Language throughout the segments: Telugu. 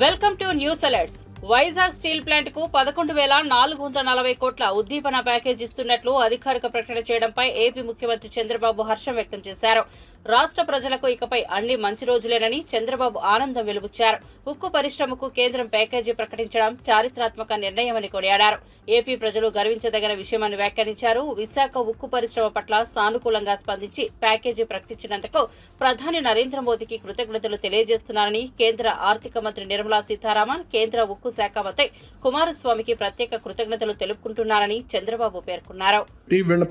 Welcome to news alerts. Vizag steel plant కు 11,440 కోట్ల ఉద్దీపన ప్యాకేజ్ ఇస్తున్నట్లు అధికారిక ప్రకటన చేయడంపై ఏపీ ముఖ్యమంత్రి చంద్రబాబు హర్షం వ్యక్తం చేశారు. రాష్ట్ర ప్రజలకు ఇకపై అన్ని మంచి రోజులేనని చంద్రబాబు ఆనందం వెలుబుచ్చారు. ఉక్కు పరిశ్రమకు కేంద్రం ప్యాకేజీ ప్రకటించడం చారిత్రాత్మక నిర్ణయమని కొనియాడారు. ఏపీ ప్రజలు గర్వించదగిన విషయమని వ్యాఖ్యానించారు. విశాఖ ఉక్కు పరిశ్రమ పట్ల సానుకూలంగా స్పందించి ప్యాకేజీ ప్రకటించినందుకు ప్రధాని నరేంద్ర మోదీకి కృతజ్ఞతలు తెలియజేస్తున్నారని కేంద్ర ఆర్థిక మంత్రి నిర్మలా సీతారామన్, కేంద్ర ఉక్కు శాఖ మంత్రి కుమారస్వామికి ప్రత్యేక కృతజ్ఞతలు తెలుపుకుంటున్నారని చంద్రబాబు పేర్కొన్నారు.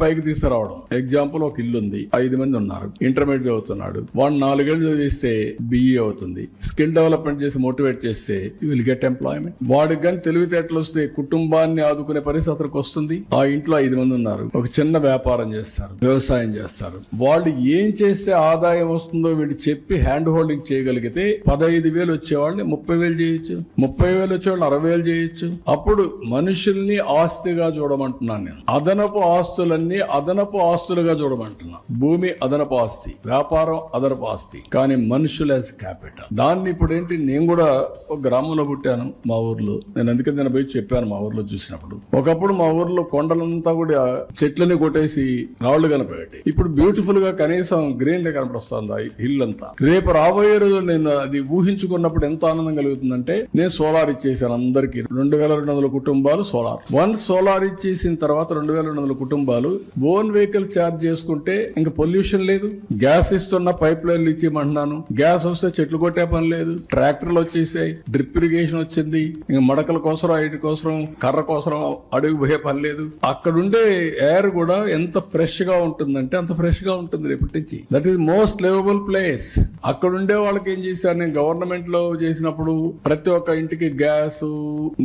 పైకి తీసుకురావడం ఎగ్జాంపుల్, ఒక ఇల్లు ఉంది, 5 మంది ఉన్నారు, ఇంటర్మీడియట్ చదువుతున్నాడు, వాడు 4 ఏళ్ళు చదివిస్తే BE అవుతుంది. స్కిల్ డెవలప్మెంట్ చేసి మోటివేట్ చేస్తే విల్ గెట్ ఎంప్లాయ్మెంట్. వాడికి కానీ తెలివితేటలు వస్తే కుటుంబాన్ని ఆదుకునే పరిస్థితికి వస్తుంది. ఆ ఇంట్లో 5 మంది ఉన్నారు, ఒక చిన్న వ్యాపారం చేస్తారు, వ్యవసాయం చేస్తారు. వాళ్ళు ఏం చేస్తే ఆదాయం వస్తుందో వీళ్ళు చెప్పి హ్యాండ్ హోల్డింగ్ చేయగలిగితే 15,000 వచ్చేవాళ్ళని 30,000 చేయొచ్చు, 30,000 వచ్చేవాళ్ళని 60,000 చేయొచ్చు. అప్పుడు మనుషుల్ని ఆస్తిగా చూడమంటున్నాను నేను. అదనపు ఆస్తులన్నీ అదనపు ఆస్తులుగా చూడమంటున్నా. భూమి అదనపు ఆస్తి, వ్యాపారం అదనపు ఆస్తి, కానీ మనుషులు యాజ్ క్యాపిటల్. దాన్ని ఇప్పుడు ఏంటి, నేను కూడా ఒక గ్రామంలో పుట్టాను మా ఊర్లో. నేను అందుకని నేను పోయి చెప్పాను మా ఊర్లో చూసినప్పుడు. ఒకప్పుడు మా ఊర్లో కొండలంతా కూడా చెట్లని కొట్టేసి రాళ్లు కనపడేటి. ఇప్పుడు బ్యూటిఫుల్ గా కనీసం గ్రీన్ కనపడుస్తుంది హిల్ అంతా. రేపు రాబోయే రోజు నేను అది ఊహించుకున్నప్పుడు ఎంత ఆనందం కలుగుతుందంటే, నేను సోలార్ ఇచ్చేసాను అందరికి. 2,200 కుటుంబాలు సోలార్. సోలార్ ఇచ్చేసిన తర్వాత 2,200 కుటుంబాలు ఓన్ వెహికల్ ఛార్జ్ చేసుకుంటే ఇంకా పొల్యూషన్ లేదు. గ్యాస్ ఇస్తున్న పైప్ లైన్లు ఇచ్చేయమంటున్నాను. గ్యాస్ వస్తే చెట్లు కొట్టే పని లేదు, ట్రాక్టర్లు వచ్చేసాయి, డ్రిప్ ఇరిగేషన్ వచ్చింది. ఇంకా మడకల కోసం, ఐటి కోసం, కర్ర కోసం అడుగు పోయే పని లేదు. అక్కడుండే ఎయిర్ కూడా ఎంత ఫ్రెష్ గా ఉంటుందంటే అంత ఫ్రెష్ గా ఉంటుంది రేపటి నుంచి. That is most liveable place. అక్కడుండే వాళ్ళకి ఏం చేశారు, నేను గవర్నమెంట్ లో చేసినప్పుడు ప్రతి ఒక్క ఇంటికి గ్యాస్,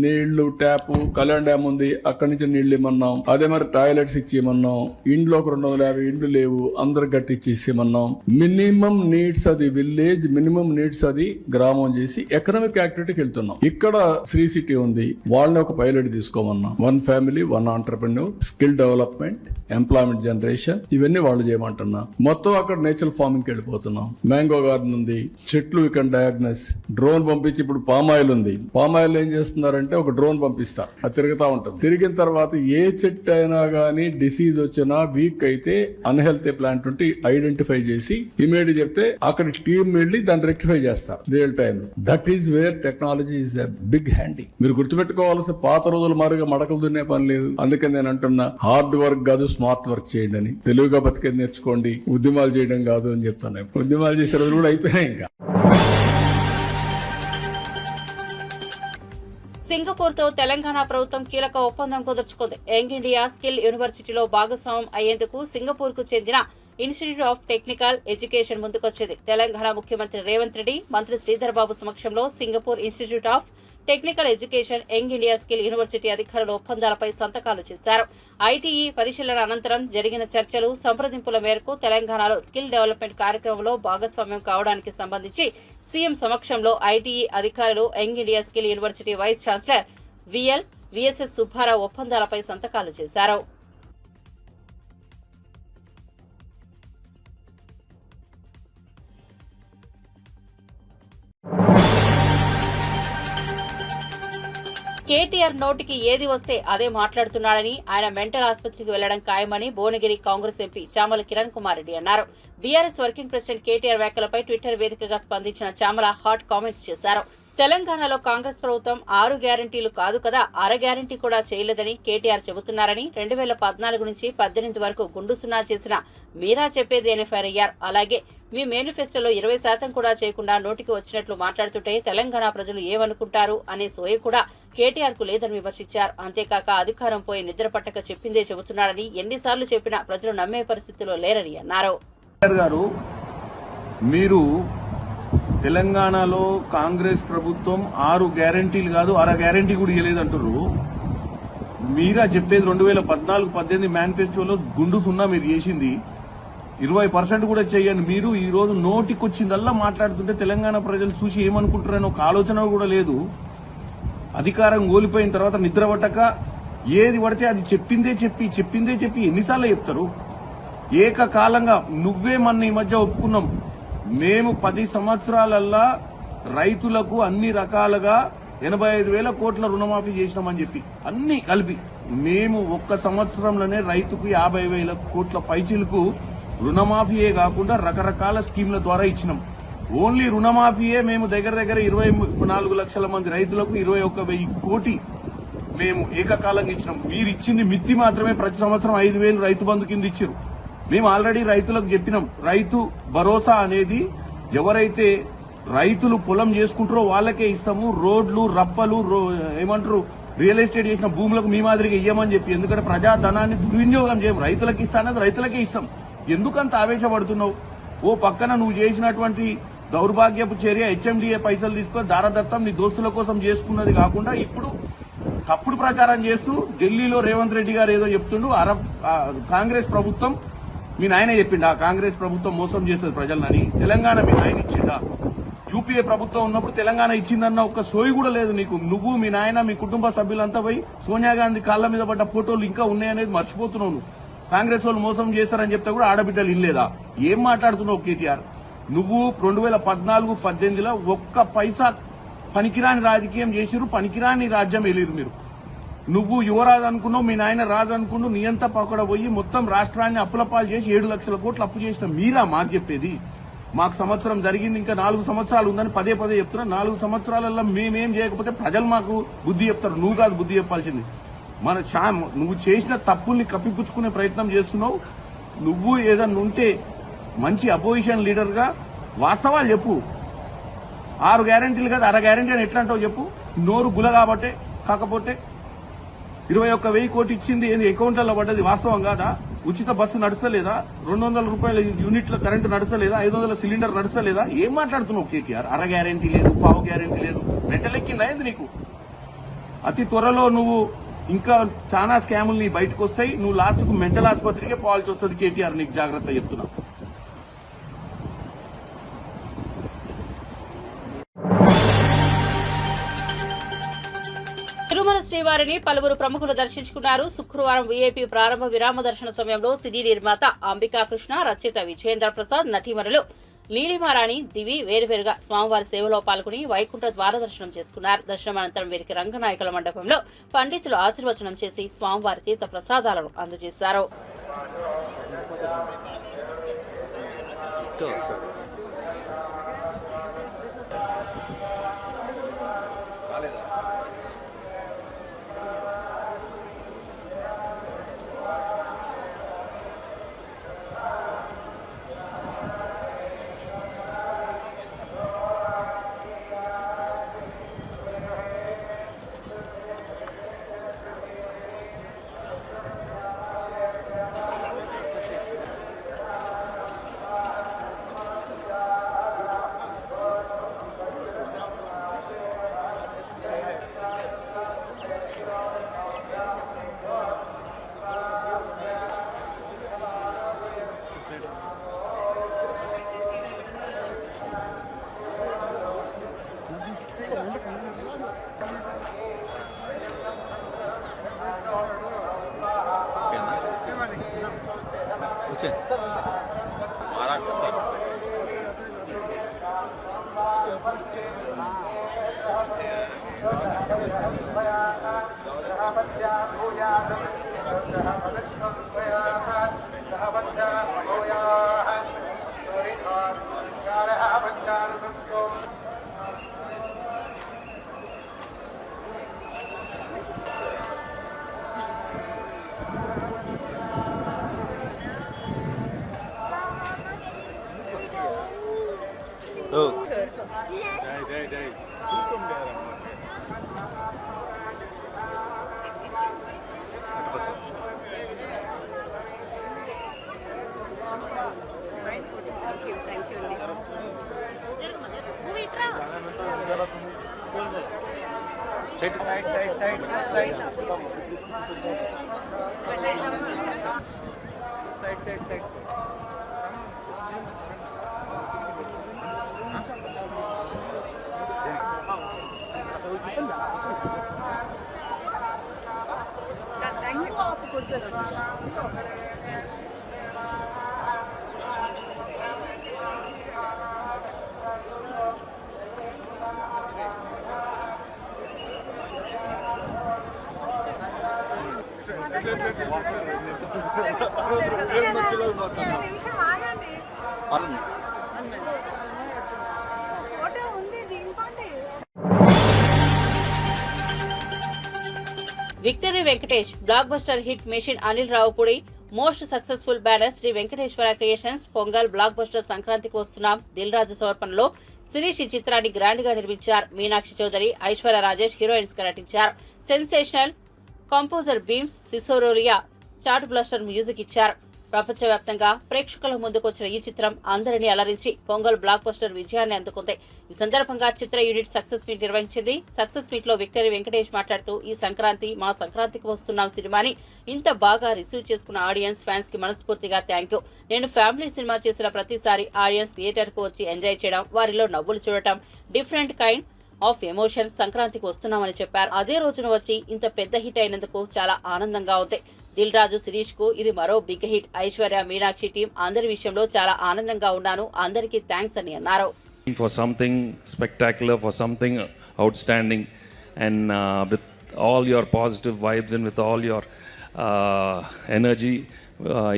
నీళ్లు, ట్యాప్, కళ్యాణ్ డ్యామ్ ఉంది, అక్కడి నుంచి నీళ్లు ఇమ్మన్నాం. అదే మరి టాయిలెట్స్ ఇచ్చేయమన్నాం. ఇండ్లో ఒక 250 ఇండ్లు లేవు, అందరికి కట్టించేసేమన్నాం. మినిమం నీడ్స్ అది విలేజ్, మినిమం నీడ్స్ అది గ్రామం చేసి ఎకనామిక్ యాక్టివిటీకి వెళ్తున్నాం. ఇక్కడ శ్రీ సిటీ ఉంది, వాళ్ళని ఒక పైలట్ తీసుకోమన్నాం. 1 family 1 entrepreneur, skill development, employment generation, ఇవన్నీ వాళ్ళు చేయమంటున్నా. మొత్తం అక్కడ నేచురల్ ఫార్మింగ్ కి వెళ్ళిపోతున్నాం. మ్యాంగో గార్డెన్ ఉంది, చెట్లు ఇక్కడ డయాగ్నస్, డ్రోన్ పంపించి, ఇప్పుడు పామాయిల్ ఉంది. పామాయిల్ ఏం చేస్తున్నారంటే ఒక డ్రోన్ పంపిస్తారు, అది తిరుగుతా ఉంటుంది. తిరిగిన తర్వాత ఏ చెట్టు అయినా గానీ డిసీజ్ వచ్చినా, వీక్ అయితే, అన్హెల్తీ ప్లాంట్ ఉంటే ఐడెంటిఫై చేసి ఇమీడియట్ చెప్తే అక్కడ టీమ్ వెళ్ళి దాన్ని రెక్టిఫై చేస్తారు real time. That is where technology is a big handy. మీరు గుర్తుపెట్టుకోవాల్సిన పాత రోజుల మారుగా మడకలు దున్నే పని లేదు. అందుకని నేను అంటున్నా, హార్డ్ వర్క్ కాదు స్మార్ట్ వర్క్ చేయండి అని. తెలుగుగా బతికేది నేర్చుకోండి, ఉద్యమాలు చేయడం కాదు అని చెప్తాను. ఉద్యమాలు చేసే రోజులు కూడా అయిపోయినాయి. ఇంకా సింగపూర్ తో తెలంగాణ ప్రభుత్వం కీలక ఒప్పందం కుదుర్చుకుంది. యంగ్ ఇండియా స్కిల్ యూనివర్సిటీలో భాగస్వామ్యం అయ్యేందుకు సింగపూర్ కు చెందిన ఇన్స్టిట్యూట్ ఆఫ్ టెక్నికల్ ఎడ్యుకేషన్ ముందుకొచ్చింది. తెలంగాణ ముఖ్యమంత్రి రేవంత్ రెడ్డి, మంత్రి శ్రీధర్ బాబు సమక్షంలో Singapore institute of technical education, young India skill university అధికారులు ఒప్పందాలపై సంతకాలు చేశారు. ఐటీఈ పరిశీలన అనంతరం జరిగిన చర్చలు, సంప్రదింపుల మేరకు తెలంగాణలో స్కిల్ డెవలప్మెంట్ కార్యక్రమంలో భాగస్వామ్యం కావడానికి సంబంధించి సీఎం సమక్షంలో ఐటీఈ అధికారులు, Young India skill university vice chancellor VSS Subbarao ఒప్పందాలపై సంతకాలు చేశారు. కేటీఆర్ నోటికి ఏది వస్తే అదే మాట్లాడుతున్నాడని, ఆయన మెంటల్ ఆసుపత్రికి వెళ్లడం ఖాయమని భువనగిరి కాంగ్రెస్ ఎంపీ చామల కిరణ్ కుమార్ రెడ్డి అన్నారు. బీఆర్ఎస్ వర్కింగ్ ప్రెసిడెంట్ కేటీఆర్ వ్యాఖ్యలపై ట్విట్టర్ వేదికగా స్పందించిన చామల హాట్ కామెంట్స్ చేశారు. తెలంగాణలో కాంగ్రెస్ ప్రభుత్వం 6 గ్యారంటీలు కాదు కదా, అర గ్యారంటీ కూడా చేయలేదని కేటీఆర్ చెబుతున్నారని, 2014 నుంచి 18 వరకు గుండు సున్నా చేసిన మీరా చెప్పేది అని ఫైర్ అయ్యారు. అలాగే మీ మేనిఫెస్టోలో 20% కూడా చేయకుండా నోటికి వచ్చినట్లు మాట్లాడుతుంటే తెలంగాణ ప్రజలు ఏమనుకుంటారు అనే సోయ కూడా కేటీఆర్ కు లేదని విమర్శించారు. అంతేకాక అధికారం పోయి నిద్ర పట్టక చెప్పిందే చెబుతున్నారని, ఎన్నిసార్లు చెప్పినా ప్రజలు నమ్మే పరిస్థితిలో లేరని అన్నారు. మీరు తెలంగాణలో కాంగ్రెస్ ప్రభుత్వం 6 గ్యారంటీలు కాదు, అర గ్యారంటీ కూడా ఇవ్వలేదంటారు. మీరా చెప్పేది 2014-18 మేనిఫెస్టోలో గుండు సున్నా మీరు చేసింది, 20% కూడా చెయ్యని మీరు ఈ రోజు నోటికొచ్చిందల్లా మాట్లాడుతుంటే తెలంగాణ ప్రజలు చూసి ఏమనుకుంటారని ఒక ఆలోచన కూడా లేదు. అధికారం కోల్పోయిన తర్వాత నిద్ర పట్టక ఏది పడితే అది చెప్పిందే చెప్పి ఎన్నిసార్లు చెప్తారు? ఏకకాలంగా నువ్వే మన ఈ మధ్య ఒప్పుకున్నాం, మేము 10 సంవత్సరాలల్లా రైతులకు అన్ని రకాలుగా 85,000 కోట్ల రుణమాఫీ చేసినామని చెప్పి అన్ని కలిపి మేము ఒక్క సంవత్సరంలోనే రైతుకు 50,000 కోట్ల పైచిలకు రుణమాఫీయే కాకుండా రకరకాల స్కీమ్ల ద్వారా ఇచ్చినాం. ఓన్లీ రుణమాఫీయే మేము దగ్గర 24 లక్షల మంది రైతులకు 21,000 కోటి మేము ఏకకాలంగా ఇచ్చినాం. మీరు ఇచ్చింది మిత్తి మాత్రమే. ప్రతి సంవత్సరం 5,000 రైతు బంధు కింద ఇచ్చారు. మేము ఆల్రెడీ రైతులకు చెప్పినాం, రైతు భరోసా అనేది ఎవరైతే రైతులు పొలం చేసుకుంటారో వాళ్ళకే ఇస్తాము. రోడ్లు రప్పలు ఏమంటారు రియల్ ఎస్టేట్ చేసిన భూములకు మీ మాదిరిగా ఇయ్యమని చెప్పి, ఎందుకంటే ప్రజాధనాన్ని దుర్వినియోగం చేయం. రైతులకు ఇస్తానది రైతులకే ఇస్తాం. ఎందుకంత ఆవేశపడుతున్నావు? ఓ పక్కన నువ్వు చేసినటువంటి దౌర్భాగ్యపు చర్య హెచ్ఎండిఏ పైసలు తీసుకొని దారదత్తం నీ దోస్తుల కోసం చేసుకున్నది కాకుండా ఇప్పుడు తప్పుడు ప్రచారం చేస్తూ ఢిల్లీలో రేవంత్ రెడ్డి గారు ఏదో చెప్తుండు. కాంగ్రెస్ ప్రభుత్వం మీ నాయన చెప్పిండా కాంగ్రెస్ ప్రభుత్వం మోసం చేస్తుంది ప్రజలని? తెలంగాణ మీ నాయన ఇచ్చిండా? యూపీఏ ప్రభుత్వం ఉన్నప్పుడు తెలంగాణ ఇచ్చిందన్న ఒక్క సోయి కూడా లేదు నీకు. నువ్వు మీ నాయన మీ కుటుంబ సభ్యులంతా పోయి సోనియా గాంధీ కాళ్ల మీద పడ్డ ఫోటోలు ఇంకా ఉన్నాయనేది మర్చిపోతున్నావు నువ్వు. కాంగ్రెస్ వాళ్ళు మోసం చేస్తారని చెప్తే కూడా ఆడబిడ్డలు ఇల్లేదా? ఏం మాట్లాడుతున్నావు కేటీఆర్? నువ్వు 2014-18లో ఒక్క పైసా పనికిరాని రాజకీయం చేసిరు, పనికిరాని రాజ్యం వెళ్ళిరు మీరు. నువ్వు యువరాజు అనుకున్నావు, మీ నాయన రాజు అనుకున్నావు. నీ అంతా పక్కడ పోయి మొత్తం రాష్ట్రాన్ని అప్పులపాలు చేసి 7 లక్షల కోట్లు అప్పు చేసిన మీరా మాకు చెప్పేది? మాకు సంవత్సరం జరిగింది, ఇంకా 4 సంవత్సరాలు ఉందని పదే చెప్తున్నా. 4 సంవత్సరాలలో మేమేం చేయకపోతే ప్రజలు మాకు బుద్ధి చెప్తారు. నువ్వు కాదు బుద్ధి చెప్పాల్సింది. నువ్వు చేసిన తప్పుల్ని కప్పిపుచ్చుకునే ప్రయత్నం చేస్తున్నావు. నువ్వు ఏదన్నా ఉంటే మంచి అపోజిషన్ లీడర్ గా వాస్తవాలు చెప్పు. 6 గ్యారెంటీలు కాదు 1/2 గ్యారెంటీ అని ఎట్లా అంటావు చెప్పు. నోరు గుల కాబట్టే. కాకపోతే 21,000 కోట్లు ఇచ్చింది ఏంది అకౌంట్లలో పడ్డది వాస్తవం కాదా? ఉచిత బస్సు నడుస్తలేదా? 200 రూపాయల యూనిట్ల కరెంటు నడుస్తలేదా? 500 సిలిండర్ నడుస్తలేదా? ఏం మాట్లాడుతున్నావు కేటీఆర్? 1/2 గ్యారెంటీ లేదు, పావు గ్యారెంటీ లేదు. మెంటలెక్కిందా ఏంది నీకు? అతి త్వరలో నువ్వు ఇంకా చాలా స్కాములు నీ బయటకు వస్తాయి. నువ్వు లాస్ట్కు మెంటల్ ఆసుపత్రికే పోవాల్సి వస్తుంది కేటీఆర్. నీకు జాగ్రత్త చెప్తున్నా. తిరుమల శ్రీవారిని పలువురు ప్రముఖులు దర్శించుకున్నారు. శుక్రవారం వీఐపీ ప్రారంభ విరామ దర్శన సమయంలో సినీ నిర్మాత అంబికా కృష్ణ, రచయిత విజయేంద్ర ప్రసాద్, నటీమణులు నీలిమారాణి, దివి వేరువేరుగా స్వామివారి సేవలో పాల్గొని వైకుంఠ ద్వార దర్శనం చేసుకున్నారు. దర్శనం అనంతరం వీరికి రంగనాయకుల మండపంలో పండితులు ఆశీర్వచనం చేసి స్వామివారి తీర్థ ప్రసాదాలను అందజేశారు. Victory Venkatesh blockbuster hit machine Anil Ravipudi most successful banner Sri Venkateswara creations Pongal blockbuster సంక్రాంతికి వస్తున్నాం దిల్ రాజు సమర్పణలో శిరీష్ ఈ చిత్రాన్ని గ్రాండ్ గా నిర్మించారు. మీనాక్షి చౌదరి, ఐశ్వర్య రాజేష్ హీరోయిన్స్ గా నటించారు. Sensational composer Bheems Ceciroleo chartbuster music ఇచ్చారు. ప్రపంచవ్యాప్తంగా ప్రేక్షకుల ముందుకొచ్చిన ఈ చిత్రం అందరినీ అలరించి పొంగల్ బ్లాక్ బస్టర్ విజయాన్ని అందుకుంది. ఈ సందర్భంగా చిత్ర యూనిట్ సక్సెస్ మీట్ నిర్వహించింది. సక్సెస్ మీట్ లో విక్టరీ వెంకటేష్ మాట్లాడుతూ ఈ సంక్రాంతి మా సంక్రాంతికి వస్తున్నాం సినిమాని ఇంత బాగా రిసీవ్ చేసుకున్న ఆడియన్స్ ఫ్యాన్స్ కి మనస్ఫూర్తిగా థ్యాంక్ యూ. నేను ఫ్యామిలీ సినిమా చేసిన ప్రతిసారి ఆడియన్స్ థియేటర్ కు వచ్చి ఎంజాయ్ చేయడం, వారిలో నవ్వులు చూడటం, డిఫరెంట్ కైండ్ ఆఫ్ ఎమోషన్ సంక్రాంతికి వస్తున్నామని చెప్పారు. అదే రోజున వచ్చి ఇంత పెద్ద హిట్ అయినందుకు చాలా ఆనందంగా ఉంది. దిల్ రాజు, శిరీష్ కు ఇది మరో big hit. Aishwarya, Meenakshi team అందరి విషయంలో చాలా ఆనందంగా ఉన్నాను. అందరికీ థ్యాంక్స్ అని అన్నారు. For something spectacular, for something outstanding, and with all your positive vibes and with all your energy,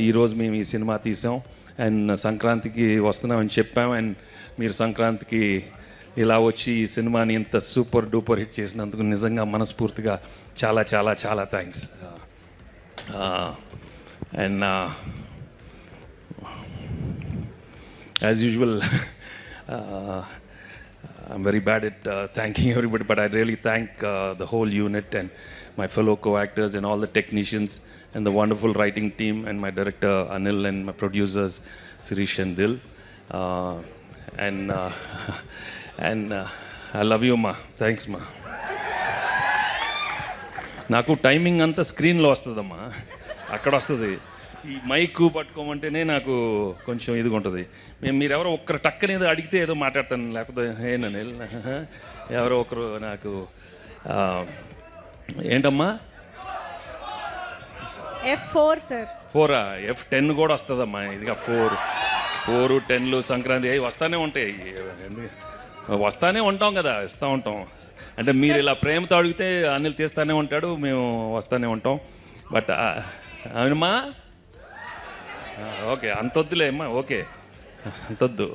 ఈ రోజు మేము ఈ సినిమా తీసాం అండ్ సంక్రాంతికి వస్తున్నామని చెప్పాం. అండ్ మీరు సంక్రాంతికి ఇలా వచ్చి ఈ సినిమాని ఇంత సూపర్ డూపర్ హిట్ చేసినందుకు నిజంగా మనస్ఫూర్తిగా చాలా చాలా చాలా thanks. And as usual, I'm very bad at thanking everybody, but I really thank the whole unit and my fellow co-actors and all the technicians and the wonderful writing team and my director Anil and my producers Sirish and Dil. And I love you, ma. Thanks, ma. నాకు టైమింగ్ అంతా స్క్రీన్లో వస్తుందమ్మా, అక్కడ వస్తుంది. ఈ మైక్ పట్టుకోమంటేనే నాకు కొంచెం ఇదిగా ఉంటుంది. మీరెవరో ఒక్కరు టక్కనేదో అడిగితే ఏదో మాట్లాడతాను, లేకపోతే ఏనని ఎవరో ఒకరు నాకు ఏంటమ్మా F4 సార్. 4 F10 కూడా వస్తుందమ్మా. ఇదిగా 4 10 సంక్రాంతి అవి వస్తూనే ఉంటాయి. వస్తూనే ఉంటాం కదా, ఇస్తూ ఉంటాం. అంటే మీరు ఇలా ప్రేమతో అడిగితే అనిల్ తీస్తూనే ఉంటాడు, మేము వస్తూనే ఉంటాం. బట్ అవునమ్మా, ఓకే అంతొద్దులే అమ్మా, ఓకే అంతొద్దు.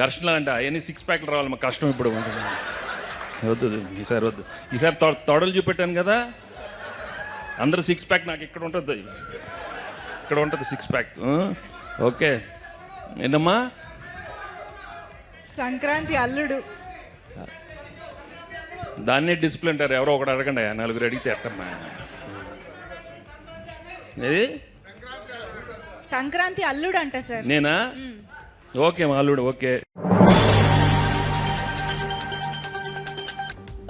ఘర్షణలు అంట అవన్నీ 6 ప్యాక్లు రావాలమ్మా, కష్టం ఇప్పుడు. వద్దు ఈసారి వద్దు. ఈసారి తొడలు చూపెట్టాను కదా, అందరూ 6 ప్యాక్ నాకు ఇక్కడ ఉంటుంది, ఇక్కడ ఉంటుంది 6 ప్యాక్. ఓకే ఏంటమ్మా సంక్రాంతి అల్లుడు, దాన్నే డిసిప్లిన్ అంటారు. ఎవరో ఒకటి అడగండి, 4 అడిగితే ఎట్టమ్మా. ఏది సంక్రాంతి అల్లుడు అంట సార్. నేనా? ఓకే మా అల్లుడు. ఓకే.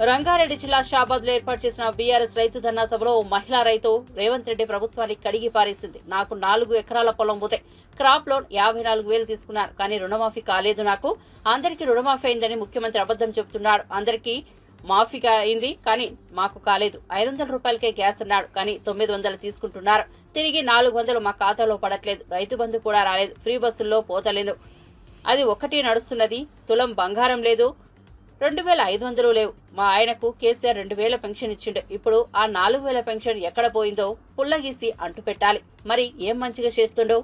రంగారెడ్డి జిల్లా షాబాద్ లో ఏర్పాటు చేసిన బీఆర్ఎస్ రైతు ధర్నా సభలో మహిళా రైతు రేవంత్ రెడ్డి ప్రభుత్వాన్ని కడిగి పారేసింది. నాకు 4 ఎకరాల పొలం పోతే క్రాప్ లోన్ 54,000 తీసుకున్నారు, కానీ రుణమాఫీ కాలేదు. నాకు అందరికీ రుణమాఫీ అయిందని ముఖ్యమంత్రి అబద్ధం చెబుతున్నాడు. అందరికీ మాఫీగా అయింది, కానీ మాకు కాలేదు. 500 రూపాయలకే గ్యాస్ అన్నాడు, కానీ 900 తీసుకుంటున్నారు. తిరిగి 400 మా ఖాతాలో పడట్లేదు. రైతు బంధు కూడా రాలేదు. ఫ్రీ బస్సుల్లో పోతలేదు, అది ఒక్కటి నడుస్తున్నది. తులం బంగారం లేదు, 2,500 లేవు. మా ఆయనకు కేసీఆర్ 2,000 పెన్షన్ ఇచ్చిండు. ఇప్పుడు ఆ 4,000 పెన్షన్ ఎక్కడ పోయిందో పుల్లగీసి అంటు పెట్టాలి. మరి ఏం మంచిగా చేస్తుండో?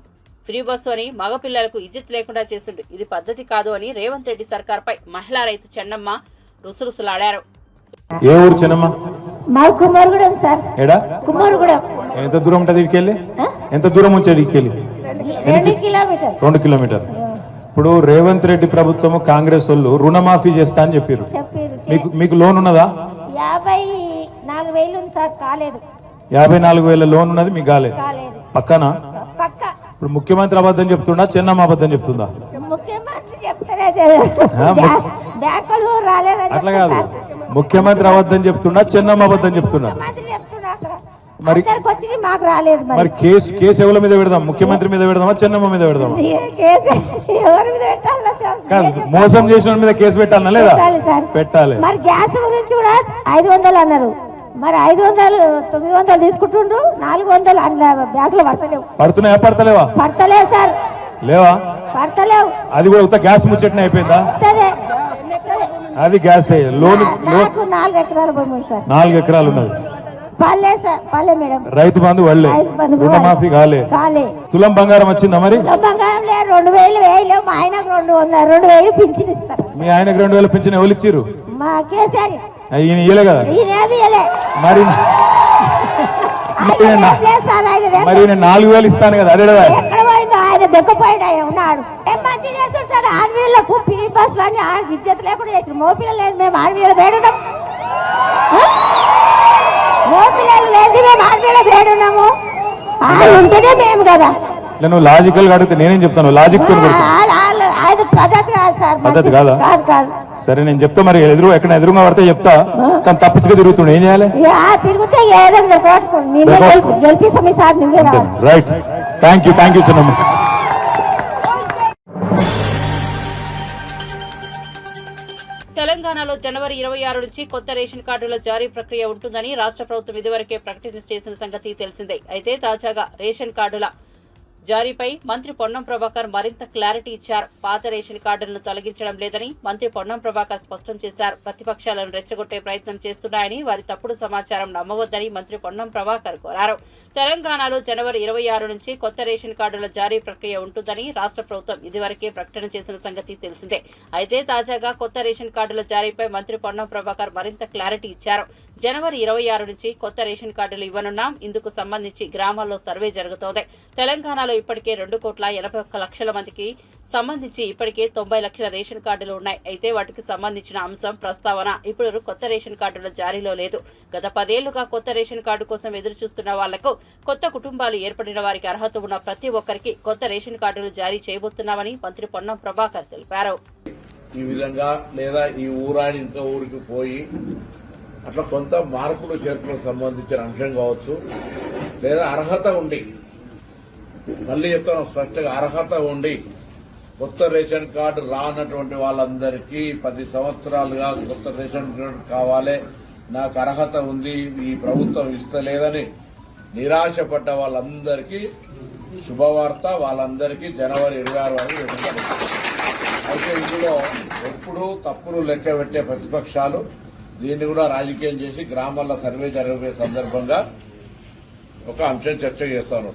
ఫ్రీ బస్సు అని మగపిల్లలకు ఇజ్జత్ లేకుండా చేస్తుండు. ఇది పద్ధతి కాదు అని రేవంత్ రెడ్డి సర్కార్పై మహిళా రైతు చెన్నమ్మ రుసరుసలాడారు. ఏ ఊరు చెన్నమ్మ? మా కుమారుగూడెం సార్. ఎడా? కుమారుగూడెం. ఎంత దూరం ఉంటుంది ఇక్కడికి? ఎంత దూరం ఉంచేది ఇక్కడికి? 2 కిలోమీటర్. 2 కిలోమీటర్. ఇప్పుడు రేవంత్ రెడ్డి ప్రభుత్వము కాంగ్రెస్ వాళ్ళు రుణమాఫీ చేస్తా అని చెప్పారు. మీకు లోన్ ఉన్నదా? 54,000 ఉంది సార్, కాలేదు. 54,000 లోన్ ఉన్నది, మీకు కాలేదు. పక్కనా? పక్క. ఇప్పుడు ముఖ్యమంత్రి అబద్ధం చెప్తుండా, చెన్నమ్మ అబద్ధం చెప్తుందా? ముఖ్యమంత్రి చెప్తారే బ్యాంకులు రాలేదని. అట్లా కాదు, ముఖ్యమంత్రి అబద్ధం చెప్తుండా, చెన్నమ్మ అబద్ధం చెప్తున్నా? మరి మాకు రాలేదు. మరి కేసు ఎవరి మీద పెడదాం? ముఖ్యమంత్రి మీద పెడదామా, చెన్నమ్మ మీద పెడదామా? ఎవరి మీద పెట్టాలి? మోసం చేసిన మీద కేసు పెట్టాలనా లేదా? పెట్టాలి. మరి గ్యాస్ గురించి కూడా 500 అన్నారు. మరి 500 900 తీసుకుంటుండ్రు, 400 బ్యాంకులో పడతలేవు. పడుతున్నాయా? పడతలేవా? పడతలేవు సార్. లేవా? పడతలేవు. అది కూడా గ్యాస్ ముచ్చటనే అయిపోయిందా? అది గ్యాస్ లోన్ నాకు 4 ఎకరాల భూమి ఉంది సార్. 4 ఎకరాలు ఉన్నది. పల్లె సార్, పల్లె మేడం. రైతు బంధు వాళ్ళే, రైతు బంధు రుణమాఫీ కాలే. కాలే. తులం బంగారం వచ్చిందా మరి? తులం బంగారం లేదు, 2000 వేయలేవు. మా ఆయనకు 200 పింఛన్ ఇస్తారు. మీ ఆయనకు 2000 పింఛన్ ఎవరు ఇచ్చిర్రు? మా కేసీఆర్. ఈయన ఇయ్యలే కదా ఈయన ఏమి ఇయ్యలే. మరి ఆయన ఏం లేదు సార్, ఆయన ఏం మరి నేను 4000 ఇస్తాను కదా, అదే కదా. ఎక్కడ పోయిందో ఆయన దెక్కపోయాడు. ఆయన ఉన్నాడు, ఏం మంచి చేస్తాడు సార్. ఆడపిల్లలకు పిరి బస్సులు అని ఇజ్జత లేకుండా చేసారు. మోపిల్లలు లేదు, మేము ఆడపిల్లలు వేడున్నాం. మోపిల్లలు లేదు, మేము ఆడపిల్ల వేడున్నాము. ఆయన ఉంటేనే మేము కదా. నువ్వు లాజికల్ గా అడిగితే నేనేం చెప్తాను, లాజిక్ తో ఆయన పద్ధతి కాదు సార్, పద్ధతి కాదా? కాదు కాదు. సరే నేను చెప్తా, మరి ఎక్కడ ఎదురుగా పడితే చెప్తా, కానీ తప్పించుగా తిరుగుతుండే ఏం చేయాలి? తిరిగితే ఏదైనా గెలిపిస్తాం ఈసారి. నువ్వే రావాలి. రైట్, థ్యాంక్ యూ చిన్నమ్మ. తెలంగాణలో జనవరి 26 నుంచి కొత్త రేషన్ కార్డుల జారీ ప్రక్రియ ఉంటుందని రాష్ట్ర ప్రభుత్వం ఇదివరకే ప్రకటన చేసిన సంగతి తెలిసిందే. అయితే తాజాగా రేషన్ కార్డుల జారీపై మంత్రి పొన్నం ప్రభాకర్ మరింత క్లారిటీ ఇచ్చారు. పాత రేషన్ కార్డులను తొలగించడం లేదని మంత్రి పొన్నం ప్రభాకర్ స్పష్టం చేశారు. ప్రతిపక్షాలను రెచ్చగొట్టే ప్రయత్నం చేస్తున్నాయని, వారి తప్పుడు సమాచారం నమ్మవద్దని మంత్రి పొన్నం ప్రభాకర్ కోరారు. తెలంగాణలో జనవరి 26 నుంచి కొత్త రేషన్ కార్డుల జారీ ప్రక్రియ ఉంటుందని రాష్ట్ర ప్రభుత్వం ఇదివరకే ప్రకటన చేసిన సంగతి తెలిసిందే. అయితే తాజాగా కొత్త రేషన్ కార్డుల జారీపై మంత్రి పొన్నం ప్రభాకర్ మరింత క్లారిటీ ఇచ్చారు. జనవరి 26 నుంచి కొత్త రేషన్ కార్డులు ఇవ్వనున్నాం. ఇందుకు సంబంధించి గ్రామాల్లో సర్వే జరుగుతోంది. తెలంగాణలో ఇప్పటికే 2,81,00,000 మందికి సంబంధించి ఇప్పటికే 90 లక్షల రేషన్ కార్డులు ఉన్నాయి. అయితే వాటికి సంబంధించిన అంశం ప్రస్తావన ఇప్పుడు కొత్త రేషన్ కార్డుల జారీలో లేదు. గత 10 ఏళ్లుగా కొత్త రేషన్ కార్డు కోసం ఎదురు చూస్తున్న వాళ్లకు, కొత్త కుటుంబాలు ఏర్పడిన వారికి అర్హత ఉన్న ప్రతి ఒక్కరికి కొత్త రేషన్ కార్డులు జారీ చేయబోతున్నామని మంత్రి పొన్నం ప్రభాకర్ తెలిపారు. ఈ విధంగా లేదా ఈ ఊరాడి ఇంకా ఊరికి పోయి అట్లా కొంత మార్పులు చేర్పులకు సంబంధించిన అంశం కావచ్చు, లేదా అర్హత ఉండి, మళ్ళీ చెప్తాను స్పష్టంగా, అర్హత ఉండి కొత్త రేషన్ కార్డు రానటువంటి వాళ్ళందరికీ 10 సంవత్సరాలుగా కొత్త రేషన్ కార్డు కావాలి, నాకు అర్హత ఉంది, ఈ ప్రభుత్వం ఇస్తలేదని నిరాశపడ్డ వాళ్ళందరికీ శుభవార్త. వాళ్ళందరికీ జనవరి 26 వరకు ఇవ్వడం. అయితే ఇందులో ఎప్పుడూ తప్పులు లెక్క పెట్టే ప్రతిపక్షాలు దీన్ని కూడా రాజకీయం చేసి గ్రామాల్లో సర్వే జరిగే సందర్భంగా ఒక అంశం చర్చ చేస్తాను.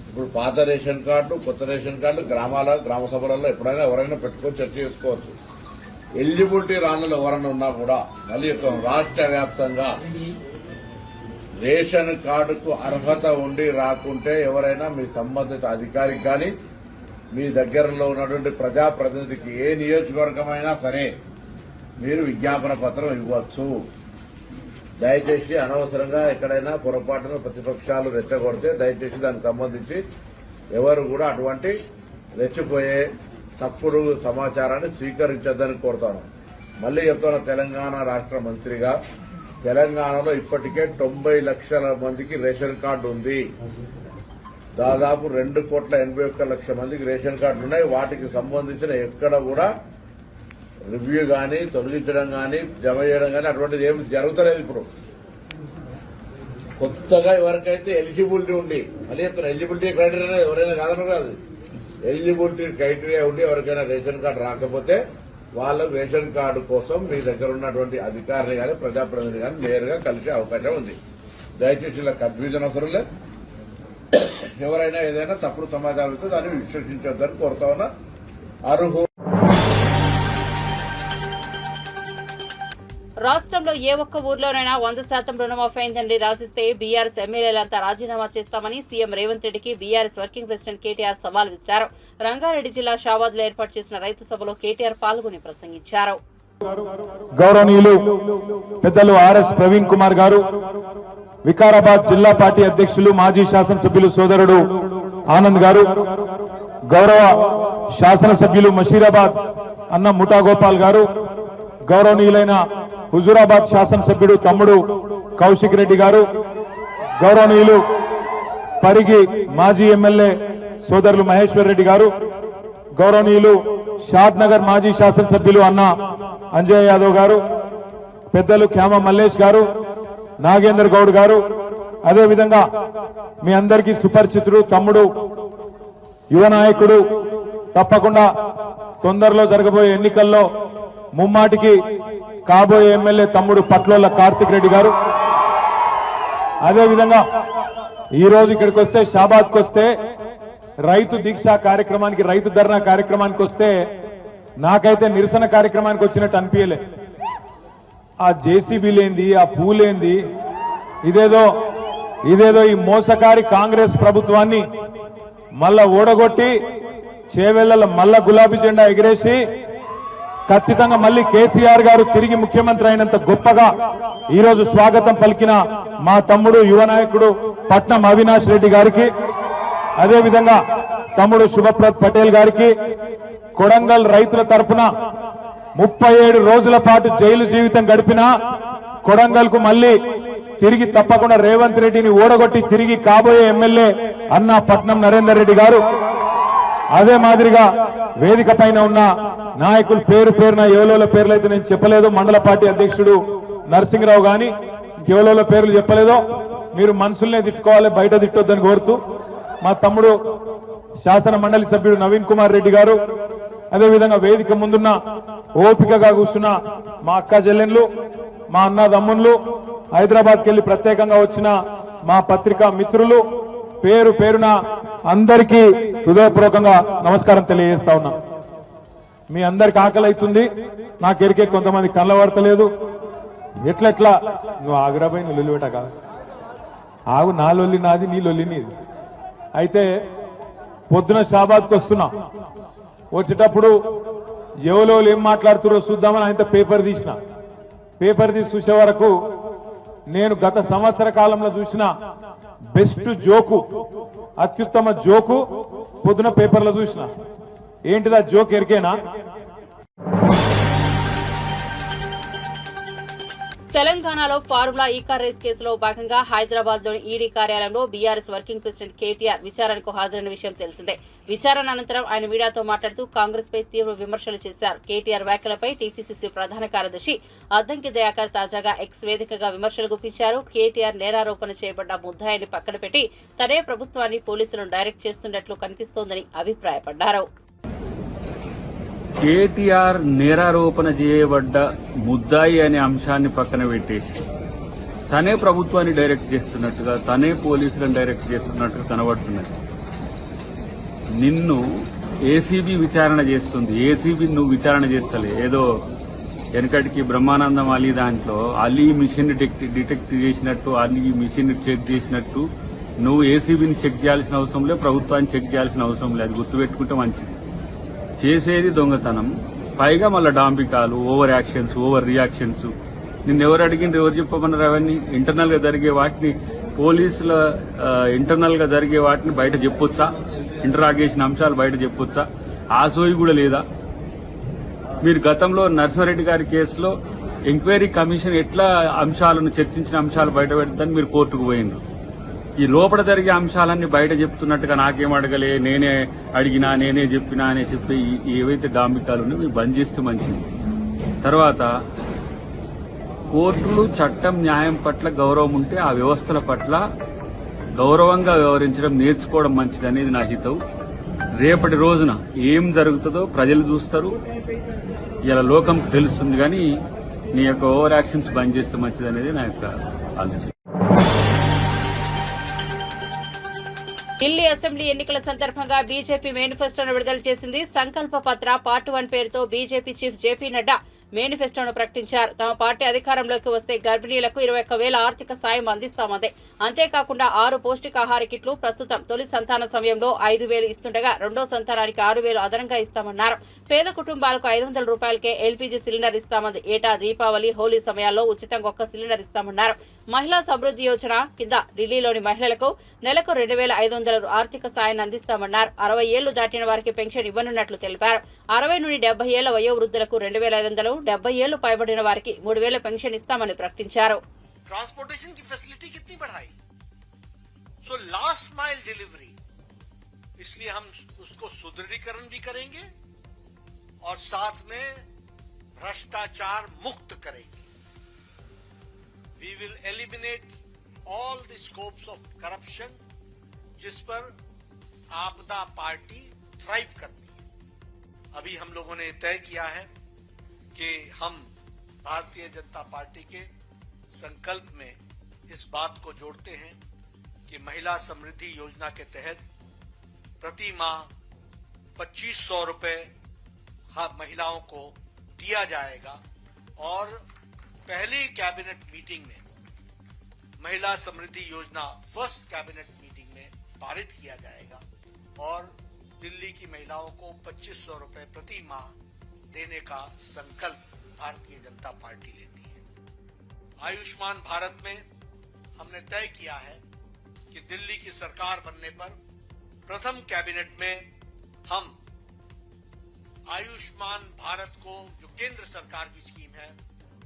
ఇప్పుడు పాత రేషన్ కార్డు, కొత్త రేషన్ కార్డు గ్రామ సభలలో ఎప్పుడైనా ఎవరైనా పెట్టుకొని చర్చ చేసుకోవచ్చు. ఎలిజిబిలిటీ రానులు ఎవరైనా ఉన్నా కూడా మళ్ళీ చెప్తాను, రాష్ట్ర వ్యాప్తంగా రేషన్ కార్డుకు అర్హత ఉండి రాకుంటే ఎవరైనా మీ సంబంధిత అధికారికి కానీ మీ దగ్గరలో ఉన్నటువంటి ప్రజాప్రతినిధికి ఏ నియోజకవర్గమైనా సరే మీరు విజ్ఞాపన పత్రం ఇవ్వచ్చు. దయచేసి అనవసరంగా ఎక్కడైనా పొరపాటున ప్రతిపక్షాలు రెచ్చగొడితే దయచేసి దానికి సంబంధించి ఎవరు కూడా అటువంటి రెచ్చిపోయే తప్పుడు సమాచారాన్ని స్వీకరించొద్దని కోరుతాను. మళ్లీ చెప్తున్న, తెలంగాణ రాష్ట్ర మంత్రిగా తెలంగాణలో ఇప్పటికే 90 లక్షల మందికి రేషన్ కార్డు ఉంది. దాదాపు 2,81,00,000 మందికి రేషన్ కార్డులు ఉన్నాయి. వాటికి సంబంధించిన ఎక్కడ కూడా రివ్యూ గానీ, తొలగించడం గానీ, జమ చేయడం గానీ అటువంటిది ఏమి జరుగుతలేదు. ఇప్పుడు కొత్తగా ఎవరికైతే ఎలిజిబిలిటీ ఉండి, మళ్ళీ చెప్తాను, ఎలిజిబిలిటీ క్రైటీరియా ఎవరైనా కాదన్నారు కాదు, ఎలిజిబిలిటీ క్రైటీరియా ఉండి ఎవరికైనా రేషన్ కార్డు రాకపోతే వాళ్ళకు రేషన్ కార్డు కోసం మీ దగ్గర ఉన్నటువంటి అధికారిని కానీ ప్రజాప్రతినిధి కానీ నేరుగా కలిసే అవకాశం ఉంది. దయచేసి ఇలా కన్ఫ్యూజన్ అవసరం లేదు. ఎవరైనా ఏదైనా తప్పుడు సమాచారం ఇస్తే దాన్ని విశ్వసించొద్దని కోరుతా ఉన్నా. అర్హు రాష్ట్రంలో ఏ ఒక్క ఊర్లోనైనా 100% రుణమాఫీ అయిందని రాసిస్తే బీఆర్ఎస్ ఎమ్మెల్యేలంతా రాజీనామా చేస్తామని సీఎం రేవంత్ రెడ్డికి బీఆర్ఎస్ వర్కింగ్ ప్రెసిడెంట్ కేటీఆర్ సవాల్ విసిరారు. రంగారెడ్డి జిల్లా షాబాద్ లో ఏర్పాటు చేసిన రైతు సభలో కేటీఆర్ పాల్గొని ప్రసంగించారు. గౌరవనీయులు పెద్దలు ఆర్ఎస్ ప్రవీణ్ కుమార్ గారు, వికారాబాద్ జిల్లా పార్టీ అధ్యక్షులు మాజీ శాసనసభ్యులు సోదరుడు ఆనంద్ గారు, గౌరవ శాసనసభ్యులు మషీరాబాద్ అన్న ముఠా గోపాల్ గారు, గౌరవనీయులైన హుజూరాబాద్ శాసనసభ్యుడు తమ్ముడు కౌశిక్ రెడ్డి గారు, గౌరవనీయులు పరిగి మాజీ ఎమ్మెల్యే సోదరులు మహేశ్వర్ రెడ్డి గారు, గౌరవనీయులు షాద్ నగర్ మాజీ శాసనసభ్యులు అన్న అంజయ్ యాదవ్ గారు, పెద్దలు క్యామ మల్లేష్ గారు, నాగేందర్ గౌడ్ గారు, అదేవిధంగా మీ అందరికీ సుపరిచితుడు తమ్ముడు యువ నాయకుడు, తప్పకుండా తొందరలో జరగబోయే ఎన్నికల్లో ముమ్మాటికి కాబోయే ఎమ్మెల్యే తమ్ముడు పట్లోళ్ళ కార్తిక్ రెడ్డి గారు, అదేవిధంగా ఈరోజు ఇక్కడికి వస్తే షాబాద్కి వస్తే రైతు దీక్ష కార్యక్రమానికి, రైతు ధర్నా కార్యక్రమానికి వస్తే నాకైతే నిరసన కార్యక్రమానికి వచ్చినట్టు అనిపించలే. ఆ జేసీబీ లేంది, ఆ పూలేంది, ఇదేదో ఈ మోసకారి కాంగ్రెస్ ప్రభుత్వాన్ని మళ్ళా ఓడగొట్టి చేవెళ్లలో మళ్ళా గులాబీ జెండా ఎగిరేసి ఖచ్చితంగా మళ్ళీ కేసీఆర్ గారు తిరిగి ముఖ్యమంత్రి అయినంత గొప్పగా ఈరోజు స్వాగతం పలికిన మా తమ్ముడు యువ నాయకుడు పట్నం అవినాష్ రెడ్డి గారికి, అదేవిధంగా తమ్ముడు శుభప్రద్ పటేల్ గారికి, కొడంగల్ రైతుల తరఫున 37 రోజుల పాటు జైలు జీవితం గడిపిన కొడంగల్ కు మళ్ళీ తిరిగి తప్పకుండా రేవంత్ రెడ్డిని ఓడగొట్టి తిరిగి కాబోయే ఎమ్మెల్యే అన్న పట్నం నరేందర్ రెడ్డి గారు, అదే మాదిరిగా వేదిక పైన ఉన్న నాయకులు పేరున ఎవలోల పేర్లు అయితే నేను చెప్పలేదు, మండల పార్టీ అధ్యక్షుడు నరసింహరావు గాని ఇంకెవలోల పేర్లు చెప్పలేదో మీరు మనసులనే తిట్టుకోవాలి, బయట తిట్టొద్దని కోరుతూ మా తమ్ముడు శాసన మండలి సభ్యుడు నవీన్ కుమార్ రెడ్డి గారు, అదేవిధంగా వేదిక ముందున్న ఓపికగా కూర్చున్న మా అక్క చెల్లెన్లు, మా అన్న తమ్ముళ్ళు, హైదరాబాద్కి వెళ్లి ప్రత్యేకంగా వచ్చిన మా పత్రికా మిత్రులు, పేరున అందరికీ హృదయపూర్వకంగా నమస్కారం తెలియజేస్తా ఉన్నా. మీ అందరికి ఆకలి అవుతుంది, నాకెరికే కొంతమంది కళ్ళ పడతలేదు. ఎట్లా నువ్వు ఆగ్రాబాయి నువ్వు లొల్లి పెట్టక ఆగు, నా లొల్లి నాది, నీ లొల్లి నీది. అయితే పొద్దున షాబాద్కి వస్తున్నా, వచ్చేటప్పుడు ఎవరో ఏం మాట్లాడుతున్నారో చూద్దామని ఆయన పేపర్ తీసి చూసే వరకు నేను గత సంవత్సర కాలంలో చూసిన బెస్ట్ జోకు, అత్యుత్తమ జోకు పొద్దున పేపర్లో చూసిన. ఏంటిదా జోక్ ఎరికేనా? తెలంగాణలో ఫార్ములా ఈ కార్ రేస్ కేసులో భాగంగా హైదరాబాద్ లోని ఈడీ కార్యాలయంలో బీఆర్ఎస్ వర్కింగ్ ప్రెసిడెంట్ కేటీఆర్ విచారణకు హాజరైన విషయం తెలిసిందే. విచారణ అనంతరం ఆయన మీడియాతో మాట్లాడుతూ కాంగ్రెస్ పై తీవ్ర విమర్శలు చేశారు. కేటీఆర్ వ్యాఖ్యలపై టీపీసీసీ ప్రధాన కార్యదర్శి అద్దంకి దయాకర్ తాజాగా ఎక్స్ వేదికగా విమర్శలు గుప్పించారు. కేటీఆర్ నేరారోపణ చేయబడ్డ ముద్దాయిని పక్కన పెట్టి తనే ప్రభుత్వాన్ని పోలీసులను డైరెక్ట్ చేస్తున్నట్లు కనిపిస్తోందని అభిప్రాయపడ్డారు. కేటీఆర్ నేరారోపణ చేయబడ్డ ముద్దాయి అనే అంశాన్ని పక్కన పెట్టేసి తనే ప్రభుత్వాన్ని డైరెక్ట్ చేస్తున్నట్టుగా, తనే పోలీసులను డైరెక్ట్ చేస్తున్నట్టుగా కనబడుతున్నది. నిన్ను ఏసీబీ విచారణ చేస్తుంది. ఏసీబీ నువ్వు విచారణ చేస్తలే. ఏదో వెనకటికి బ్రహ్మానందం అలీ దాంట్లో అలీ మిషన్ డిటెక్ట్ చేసినట్టు, అలీ మిషన్ చెక్ చేసినట్టు నువ్వు ఏసీబీని చెక్ చేయాల్సిన అవసరం లేదు, ప్రభుత్వాన్ని చెక్ చేయాల్సిన అవసరం లేదు. అది గుర్తుపెట్టుకుంటే మంచిది. చేసేది దొంగతనం, పైగా మళ్ళీ డాంబికాలు, ఓవర్ యాక్షన్స్, ఓవర్ రియాక్షన్స్. నిన్నెవరు అడిగింది, ఎవరు చెప్పమన్నారు? అవన్నీ ఇంటర్నల్ గా జరిగే వాటిని, పోలీసుల ఇంటర్నల్ గా జరిగే వాటిని బయట చెప్పొచ్చా? ఇంటరాగేషన్ అంశాలు బయట చెప్పొచ్చా? ఆ సోయి కూడా లేదా? మీరు గతంలో నర్సారెడ్డి గారి కేసులో ఎంక్వైరీ కమిషన్ ఎట్లా అంశాలను చర్చించిన అంశాలు బయట పెడతాని మీరు కోర్టుకు పోయిండ్రు. ఈ లోపల జరిగే అంశాలన్నీ బయట చెప్తున్నట్టుగా నాకేం అడగలే, నేనే అడిగినా, నేనే చెప్పినా అని చెప్పి ఏవైతే డాంబికాలు ఉన్నాయో ఇవి బంద్ చేస్తే మంచిది. తర్వాత కోర్టులు, చట్టం, న్యాయం పట్ల గౌరవం ఉంటే ఆ వ్యవస్థల పట్ల గౌరవంగా వ్యవహరించడం నేర్చుకోవడం మంచిది అనేది నా హితవు. రేపటి రోజున ఏం జరుగుతుందో ప్రజలు చూస్తారు, ఇలా లోకం తెలుస్తుంది. కానీ నీ యొక్క ఓవర్ యాక్షన్స్ బంద్ చేస్తే మంచిది అనేది నా యొక్క ఆలోచన. ఢిల్లీ అసెంబ్లీ ఎన్నికల సందర్భంగా బీజేపీ మేనిఫెస్టోను విడుదల చేసింది. సంకల్ప పత్ర పార్ట్ 1 పేరుతో బీజేపీ చీఫ్ జేపీ నడ్డా మేనిఫెస్టోను ప్రకటించారు. తమ పార్టీ అధికారంలోకి వస్తే గర్భిణీలకు 21,000 ఆర్థిక సాయం అందిస్తామంది. అంతేకాకుండా 6 పౌష్టికాహార కిట్లు ప్రస్తుతం తొలి సంతాన సమయంలో 5,000 ఇస్తుండగా రెండో సంతానానికి 6,000 అదనంగా ఇస్తామన్నారు. పేద కుటుంబాలకు 500 రూపాయలకే ఎల్పీజీ సిలిండర్ ఇస్తామంది. ఏటా దీపావళి, హోలీ సమయాల్లో ఉచితంగా 1 సిలిండర్ ఇస్తామన్నారు. మహిళా సమృద్ధి యోజన కింద ఢిల్లీలోని మహిళలకు నెలకు 2,500 ఆర్థిక సాయాన్ని అందిస్తామన్నారు. 60 ఏళ్లు దాటిన వారికి పెన్షన్ ఇవ్వనున్నట్లు తెలిపారు. 60 నుండి 70 ఏళ్ల వయోవృద్ధులకు 2,500, 70 ఏళ్లు పైబడిన వారికి 3,000 పెన్షన్ ఇస్తామని ప్రకటించారు. ट्रांसपोर्टेशन की फैसिलिटी कितनी बढ़ाई, सो लास्ट माइल डिलीवरी, इसलिए हम उसको सुदृढ़ीकरण भी करेंगे और साथ में भ्रष्टाचार मुक्त करेंगे. We will eliminate all the scopes of corruption जिस पर आपदा पार्टी थ्राइव करती है. अभी हम लोगों ने तय किया है कि हम भारतीय जनता पार्टी के संकल्प में इस बात को जोड़ते हैं कि महिला समृद्धि योजना के तहत प्रति माह 2500 रुपए महिलाओं को दिया जाएगा और पहली कैबिनेट मीटिंग में महिला समृद्धि योजना फर्स्ट कैबिनेट मीटिंग में पारित किया जाएगा और दिल्ली की महिलाओं को 2500 रुपए प्रति माह देने का संकल्प भारतीय जनता पार्टी लेती है। आयुष्मान भारत में हमने तय किया है कि दिल्ली की सरकार बनने पर प्रथम कैबिनेट में हम आयुष्मान भारत को जो केंद्र सरकार की स्कीम है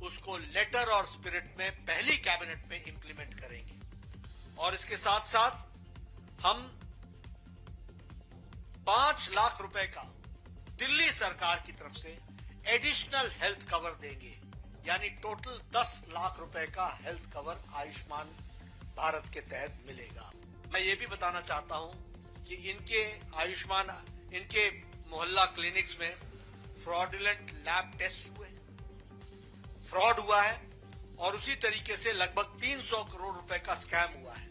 उसको लेटर और स्पिरिट में पहली कैबिनेट में इंप्लीमेंट करेंगे और इसके साथ साथ हम 5 लाख रुपए का दिल्ली सरकार की तरफ से एडिशनल हेल्थ कवर देंगे, यानी टोटल 10 लाख रुपए का हेल्थ कवर आयुष्मान भारत के तहत मिलेगा। मैं ये भी बताना चाहता हूं कि इनके मोहल्ला क्लिनिक्स में फ्रॉडुलेंट लैब टेस्ट हुए, फ्रॉड हुआ है और उसी तरीके से लगभग 300 करोड़ रुपए का स्कैम हुआ है।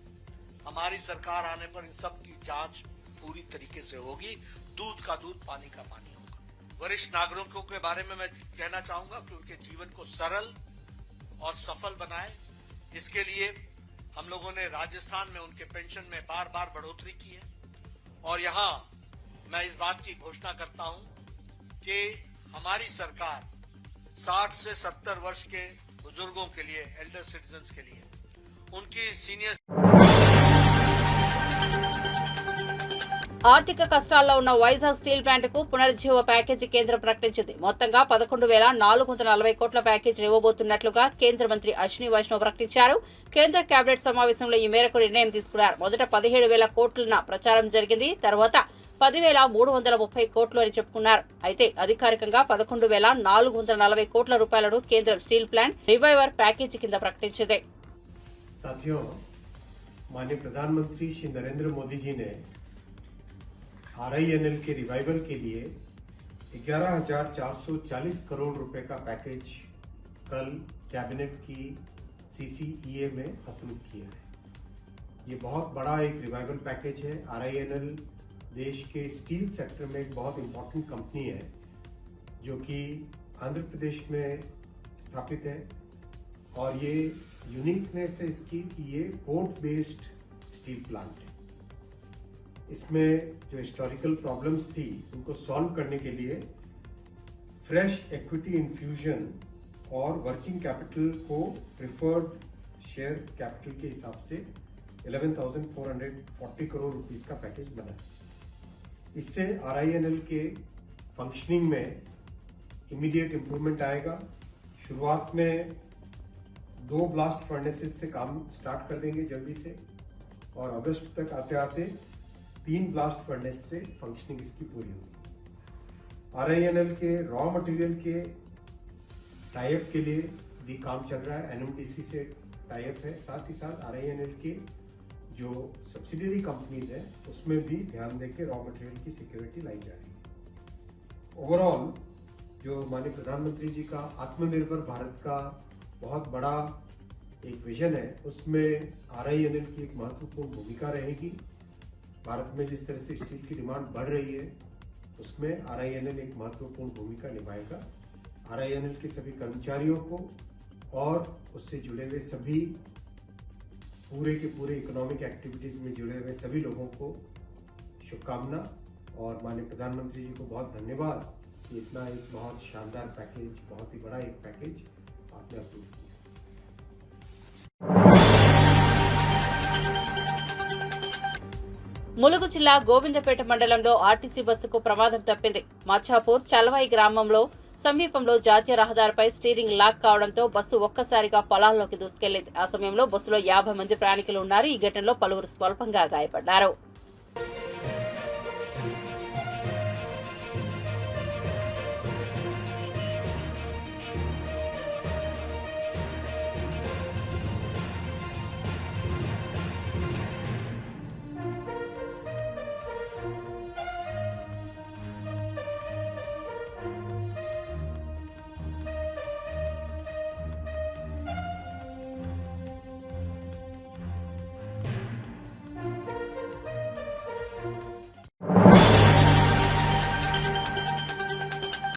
हमारी सरकार आने पर इन सब की जांच पूरी तरीके से होगी, दूध का दूध पानी का पानी होगा। वरिष्ठ नागरिकों के बारे में मैं कहना चाहूंगा कि उनके जीवन को सरल और सफल बनाए, इसके लिए हम लोगों ने राजस्थान में उनके पेंशन में बार बार बढ़ोतरी की है और यहाँ मैं इस बात की घोषणा करता हूं कि हमारी सरकार 60 से 70 वर्ष के बुजुर्गों के लिए, एल्डर सिटीजन्स के लिए उनकी सीनियर ఆర్థిక కష్టాల్లో ఉన్న వైజాగ్ స్టీల్ ప్లాంట్కు పునరుజ్జీవ ప్యాకేజీ కేంద్రం ప్రకటించింది. మొత్తంగా 11,440 కోట్ల ప్యాకేజీని ఇవ్వబోతున్నట్లుగా కేంద్ర మంత్రి అశ్విని వైష్ణవ్ ప్రకటించారు. కేంద్ర కేబినెట్ సమావేశంలో ఈ మేరకు నిర్ణయం తీసుకున్నారు. మొదట 17,000 కోట్ల ప్రచారం జరిగింది. తర్వాత 10,330 కోట్లు అని చెప్పుకున్నారు. అయితే అధికారికంగా 11,440 కోట్ల రూపాయలను కేంద్రం స్టీల్ ప్లాంట్ రివైవర్ ప్యాకేజీ కింద ప్రకటించింది. साथियों, माननीय प्रधानमंत्री श्री नरेंद्र मोदी जी ने RINL के रिवाइवल के लिए 11,440 करोड़ रुपए का पैकेज कल कैबिनेट की CCEA में अप्रूव किया है। ये बहुत बड़ा एक रिवाइवल पैकेज है। RINL देश के स्टील सेक्टर में एक बहुत इम्पोर्टेंट कंपनी है जो कि आंध्र प्रदेश में स्थापित है और ये यूनिकनेस है इसकी कि ये पोर्ट बेस्ड स्टील प्लांट है। इसमें जो हिस्टोरिकल प्रॉब्लम्स थी उनको सॉल्व करने के लिए फ्रेश इक्विटी इन्फ्यूजन और वर्किंग कैपिटल को प्रिफर्ड शेयर कैपिटल के हिसाब से 11,440 करोड़ रुपीस का पैकेज बना है। इससे RINL के फंक्शनिंग में इमीडिएट इम्प्रूवमेंट आएगा। शुरुआत में 2 ब्लास्ट फर्नेसेस से काम स्टार्ट कर देंगे जल्दी से और अगस्त तक आते आते 3 ब्लास्ट फर्नेस से फंक्शनिंग इसकी पूरी होगी। RINL के रॉ मटेरियल के टाइप के लिए भी काम चल रहा है, NMDC से टाइप है। साथ ही साथ RINL के जो सब्सिडियरी कंपनीज है उसमें भी ध्यान देकर रॉ मटेरियल की सिक्योरिटी लाई जा रही है। ओवरऑल जो माननीय प्रधानमंत्री जी का आत्मनिर्भर भारत का बहुत बड़ा एक विजन है, उसमें RINL की एक महत्वपूर्ण भूमिका रहेगी। भारत में जिस तरह से स्टील की डिमांड बढ़ रही है उसमें RINL एक महत्वपूर्ण भूमिका निभाएगा। RINL के सभी कर्मचारियों को और उससे जुड़े हुए सभी पूरे के पूरे इकोनॉमिक एक्टिविटीज में जुड़े हुए सभी लोगों को शुभकामना और माननीय प्रधानमंत्री जी को बहुत धन्यवाद कि इतना एक बहुत शानदार पैकेज, बहुत ही बड़ा एक पैकेज आपने अप्रूव किया। ములుగు జిల్లా గోవిందపేట మండలంలో ఆర్టీసీ బస్సుకు ప్రమాదం తప్పింది. మచ్చాపూర్ చల్వాయి గ్రామంలో సమీపంలో జాతీయ రహదారిపై స్టీరింగ్ లాక్ కావడంతో బస్సు ఒక్కసారిగా పొలాల్లోకి దూసుకెళ్లింది. ఆ సమయంలో బస్సులో 50 మంది ప్రయాణికులు ఉన్నారు. ఈ ఘటనలో పలువురు స్వల్పంగా గాయపడ్డారు.